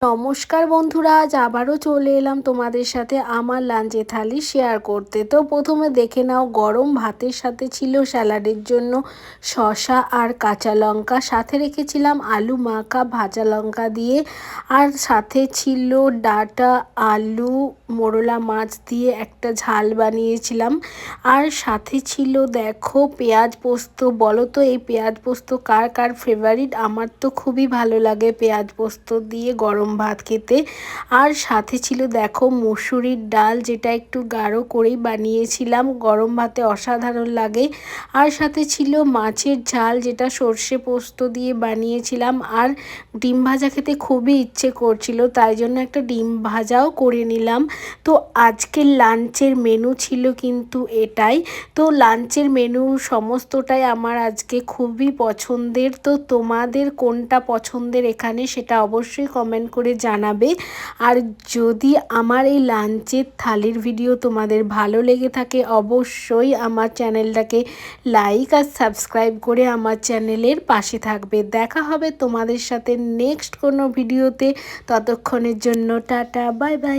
নমস্কার বন্ধুরা, আজ আবারও চলে এলাম তোমাদের সাথে আমার লাঞ্চের থালি শেয়ার করতে। তো প্রথমে দেখে নাও, গরম ভাতের সাথে ছিল স্যালাডের জন্য শসা আর কাঁচা লঙ্কা, সাথে রেখেছিলাম আলু মাখা ভাজা লঙ্কা দিয়ে, আর সাথে ছিল ডাঁটা আলু মোরলা মাছ দিয়ে একটা ঝাল বানিয়েছিলাম। আর সাথে ছিল দেখো পেঁয়াজ পোস্ত। বলো তো এই পেঁয়াজ পোস্ত কার কার ফেভারিট? আমার তো খুবই ভালো লাগে পেঁয়াজ পোস্ত দিয়ে গরম ভাত খেতে। আর সাথে ছিল দেখো মসুরির ডাল, যেটা একটু গাঢ় করেই বানিয়েছিলাম, গরম ভাতে অসাধারণ লাগে। আর সাথে ছিল মাছের ঝাল, যেটা সর্ষে পোস্ত দিয়ে বানিয়েছিলাম। আর ডিম ভাজা খেতে খুবই ইচ্ছে করছিল, তাই জন্য একটা ডিম ভাজাও করে নিলাম। তো আজকের লাঞ্চের মেনু ছিল কিন্তু এটাই। তো লাঞ্চের মেনু সমস্তটাই আমার আজকে খুবই পছন্দের। তো তোমাদের কোনটা পছন্দের এখানে সেটা অবশ্যই কমেন্ট করে জানাবে। আর যদি আমার এই লাঞ্চের থালির ভিডিও তোমাদের ভালো লেগে থাকে, অবশ্যই আমার চ্যানেলটাকে লাইক আর সাবস্ক্রাইব করে আমার চ্যানেলের পাশে থাকবে। দেখা হবে তোমাদের সাথে নেক্সট কোনো ভিডিওতে। ততক্ষণের জন্য টাটা, বাই বাই।